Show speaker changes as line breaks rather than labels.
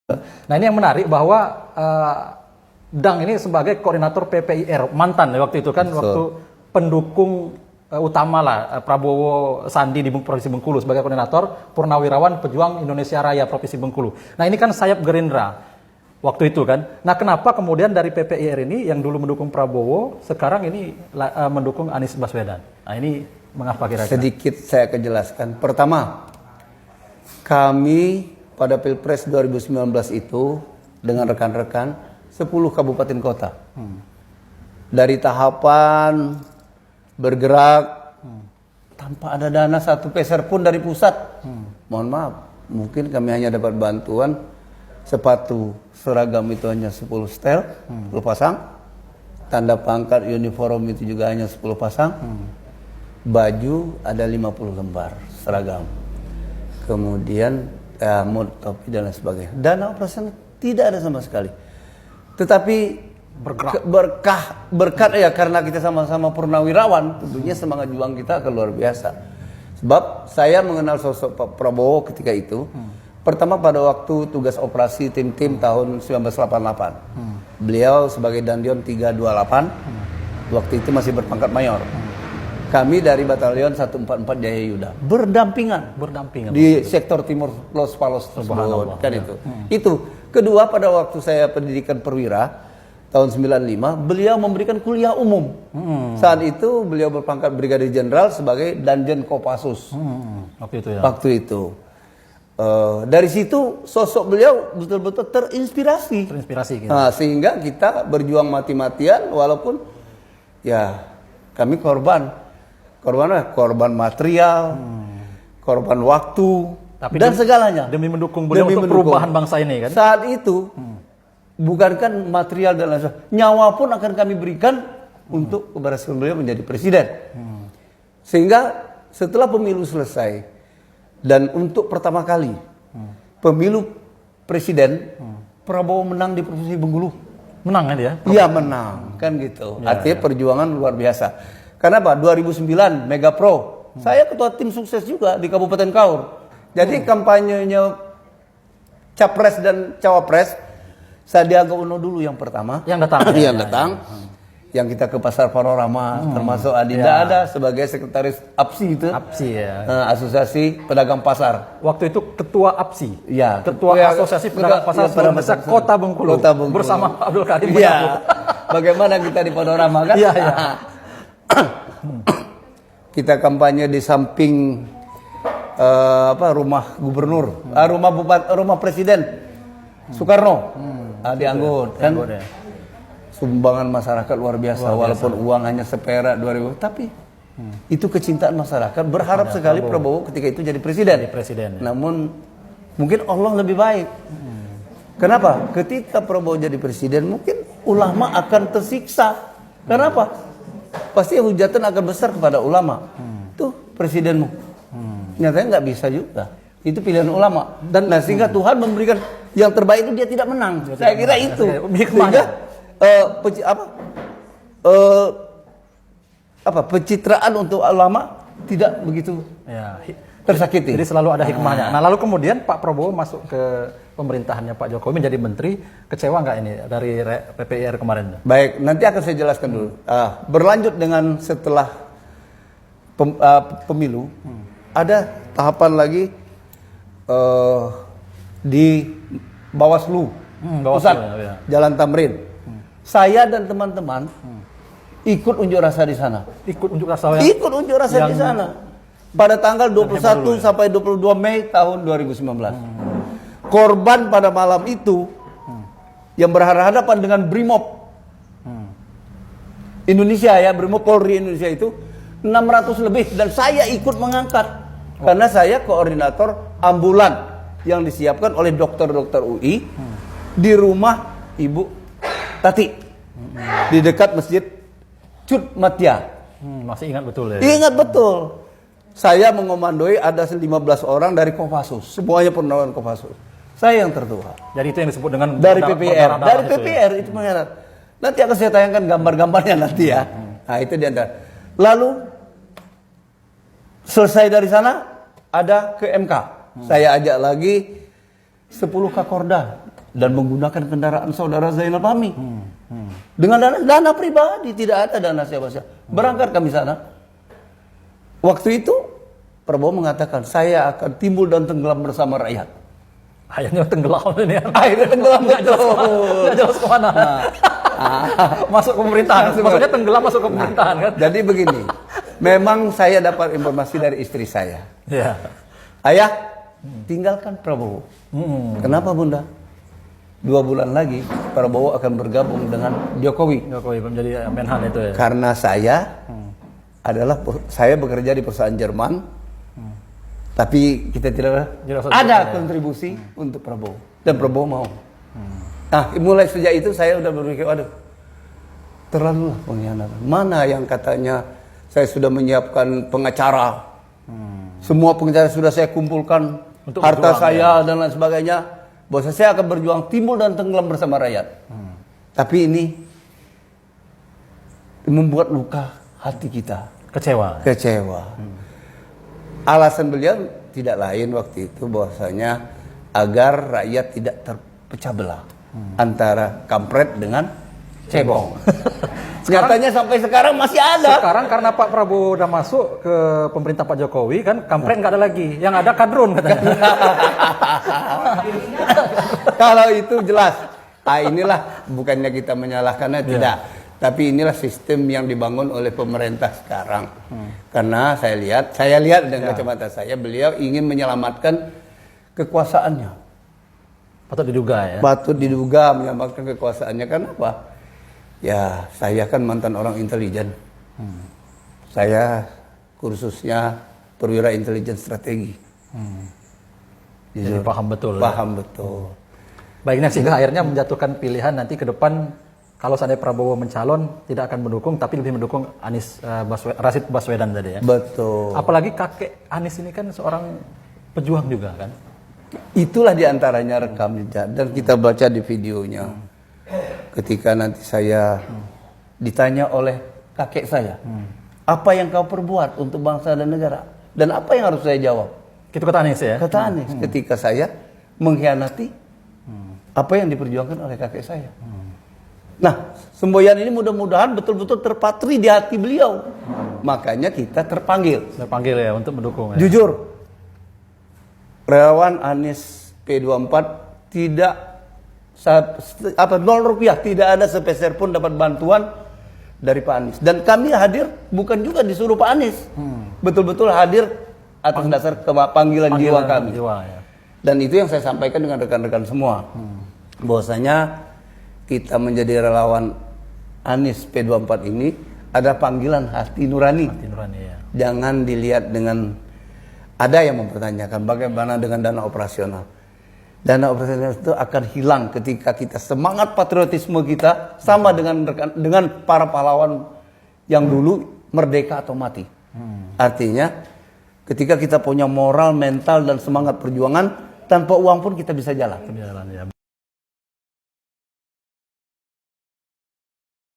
Nah ini yang menarik bahwa Dang ini sebagai koordinator PPIR mantan waktu itu kan waktu pendukung utama lah Prabowo Sandi di Provinsi Bengkulu sebagai koordinator Purnawirawan Pejuang Indonesia Raya Provinsi Bengkulu. Nah ini kan sayap Gerindra waktu itu kan. Nah kenapa kemudian dari PPIR ini yang dulu mendukung Prabowo sekarang ini mendukung Anies Baswedan? Nah ini mengapa kira-kira?
Sedikit saya akan jelaskan. Pertama, kami pada Pilpres 2019 itu dengan rekan-rekan 10 kabupaten kota. Dari tahapan bergerak tanpa ada dana satu peser pun dari pusat. Mohon maaf, mungkin kami hanya dapat bantuan sepatu seragam itu hanya 10 setel, 10 pasang. Tanda pangkat uniform itu juga hanya 10 pasang. Baju ada 50 lembar seragam. Kemudian topi dan lain sebagainya. Dana operasional tidak ada sama sekali. Tetapi berkat ya karena kita sama-sama purnawirawan, tentunya semangat juang kita akan luar biasa. Sebab saya mengenal sosok Pak Prabowo ketika itu. Pertama pada waktu tugas operasi tim-tim tahun 1988. Beliau sebagai Dandion 328. Waktu itu masih berpangkat mayor. Kami dari Batalion 144 Jaya Yuda berdampingan di sektor timur Los Palos tersebut kan itu. Itu kedua pada waktu saya pendidikan perwira tahun 95 beliau memberikan kuliah umum. Saat itu beliau berpangkat brigadir jenderal sebagai Danjen Kopassus.
Waktu itu ya.
Waktu itu. Dari situ sosok beliau betul-betul terinspirasi.
Gitu.
Nah, sehingga kita berjuang mati-matian walaupun ya kami korban material, korban waktu, tapi dan segalanya
demi mendukung beliau untuk perubahan bangsa ini kan.
Saat itu bukankan material dan lain sebagainya, nyawa pun akan kami berikan untuk keberhasilan beliau menjadi presiden. Sehingga setelah pemilu selesai dan untuk pertama kali pemilu presiden Prabowo menang di Provinsi Bengkulu.
Menang kan dia?
Iya menang kan gitu. Artinya perjuangan luar biasa. Kenapa? 2009 Mega Pro. Saya ketua tim sukses juga di Kabupaten Kaur. Jadi kampanyenya Capres dan Cawapres Sandiaga Uno dulu yang pertama.
Yang datang.
Yang datang. Yang kita ke Pasar Panorama termasuk Adinda ada sebagai sekretaris APSI itu.
APSI ya.
Asosiasi Pedagang Pasar.
Waktu itu ketua APSI.
Ya.
Ketua Asosiasi Pedagang Pasar Besar Kota Bengkulu. Bersama Pak Abdul Karim.
Iya. Bagaimana kita di Panorama kan?
Iya.
Kita kampanye di samping rumah gubernur, rumah presiden Soekarno, di Anggot kan. Sumbangan masyarakat luar biasa, walaupun uang hanya seperak 2000, tapi itu kecintaan masyarakat. Berharap sekali Prabowo ketika itu jadi presiden. Namun mungkin Allah lebih baik. Kenapa? Ketika Prabowo jadi presiden, mungkin ulama akan tersiksa. Kenapa? Pasti hujatan akan besar kepada ulama. Tuh presidenmu. Nyatanya nggak bisa juga. Itu pilihan ulama. Dan sehingga Tuhan memberikan yang terbaik itu dia tidak menang. Saya kira itu. Sehingga pencitraan untuk ulama tidak begitu tersakiti.
Jadi selalu ada hikmahnya. Nah lalu kemudian Pak Prabowo masuk ke pemerintahannya Pak Jokowi menjadi menteri, kecewa nggak ini dari PPIR kemarin?
Baik, nanti akan saya jelaskan dulu. Berlanjut dengan setelah pemilu, ada tahapan lagi di Bawaslu, pusat, Jalan Tamrin. Saya dan teman-teman ikut unjuk rasa di sana.
Ikut unjuk rasa
di sana. Pada tanggal 21 sampai 22 Mei tahun 2019. Korban pada malam itu yang berhadapan dengan Brimob Indonesia ya, Brimob Polri Indonesia itu 600 lebih dan saya ikut mengangkat karena saya koordinator ambulan yang disiapkan oleh dokter-dokter UI di rumah Ibu Tati di dekat Masjid Cut Matia.
Masih ingat betul ya?
Ingat betul. Saya mengomandoi ada 15 orang dari Kopassus, semuanya purnawirawan Kopassus. Saya yang tertua.
Jadi itu yang disebut dengan
dari PPR. Dari PPR itu mengerat. Nanti akan saya tayangkan gambar-gambarnya nanti ya. Nah itu di antara. Lalu selesai dari sana ada ke MK. Saya ajak lagi 10 Kakorda dan menggunakan kendaraan saudara Zainal Fahmi. Dengan dana pribadi, tidak ada dana siapa-siapa. Berangkat kami sana. Waktu itu Prabowo mengatakan, saya akan timbul dan tenggelam bersama rakyat.
Akhirnya tenggelam ini.
Akhirnya tenggelam,
Nggak jelas kemana. Masuk ke pemerintahan. Maksudnya tenggelam masuk ke pemerintahan kan?
Jadi begini, memang saya dapat informasi dari istri saya.
Iya.
Ayah, tinggalkan Prabowo. Kenapa Bunda? 2 bulan lagi Prabowo akan bergabung dengan Jokowi.
Jokowi menjadi Menhan itu ya.
Karena saya saya bekerja di perusahaan Jerman, tapi kita tidak ada kontribusi untuk Prabowo, dan Prabowo mau. Nah, mulai sejak itu saya udah berpikir, waduh, terlalu pengkhianatan. Mana yang katanya saya sudah menyiapkan pengacara, semua pengacara sudah saya kumpulkan, untuk harta saya dan lain sebagainya, bahwa saya akan berjuang timbul dan tenggelam bersama rakyat. Tapi ini membuat luka hati kita.
Kecewa.
Alasan beliau tidak lain waktu itu bahwasanya agar rakyat tidak terpecah belah antara kampret dengan cebong. Nyatanya sampai sekarang masih ada.
Sekarang karena Pak Prabowo udah masuk ke pemerintah Pak Jokowi kan, kampret nggak ada lagi. Yang ada kadrun katanya.
Kalau itu jelas. Inilah bukannya kita menyalahkannya, tidak. Tapi inilah sistem yang dibangun oleh pemerintah sekarang. Karena saya lihat dengan kacamata saya, beliau ingin menyelamatkan kekuasaannya.
Patut diduga ya.
Patut diduga menyelamatkan kekuasaannya. Kenapa? Ya, saya kan mantan orang intelijen. Saya kursusnya perwira intelijen strategi.
Jadi paham betul.
Paham betul.
Baiknya sehingga akhirnya menjatuhkan pilihan nanti ke depan, kalau seandainya Prabowo mencalon tidak akan mendukung, tapi lebih mendukung Rashid Baswedan tadi ya.
Betul.
Apalagi kakek Anies ini kan seorang pejuang juga kan.
Itulah diantaranya rekam jejak, dan kita baca di videonya. Ketika nanti saya ditanya oleh kakek saya, apa yang kau perbuat untuk bangsa dan negara, dan apa yang harus saya jawab?
Itu kata Anies ya.
Kata Anies, ketika saya mengkhianati apa yang diperjuangkan oleh kakek saya. Nah, semboyan ini mudah-mudahan betul-betul terpatri di hati beliau. Makanya kita terpanggil
ya untuk mendukung ya.
Jujur, relawan Anies P24 tidak 0 rupiah, tidak ada sepeser pun dapat bantuan dari Pak Anies. Dan kami hadir bukan juga disuruh Pak Anies, betul-betul hadir atas dasar panggilan jiwa kami.
Ya.
Dan itu yang saya sampaikan dengan rekan-rekan semua, bahwasanya kita menjadi relawan Anies P24 ini ada panggilan hati nurani.
Hati nurani ya.
Jangan dilihat dengan, ada yang mempertanyakan bagaimana dengan dana operasional. Dana operasional itu akan hilang ketika kita semangat patriotisme kita sama dengan para pahlawan yang dulu merdeka atau mati. Artinya ketika kita punya moral, mental dan semangat perjuangan, tanpa uang pun kita bisa jalan.
Ya.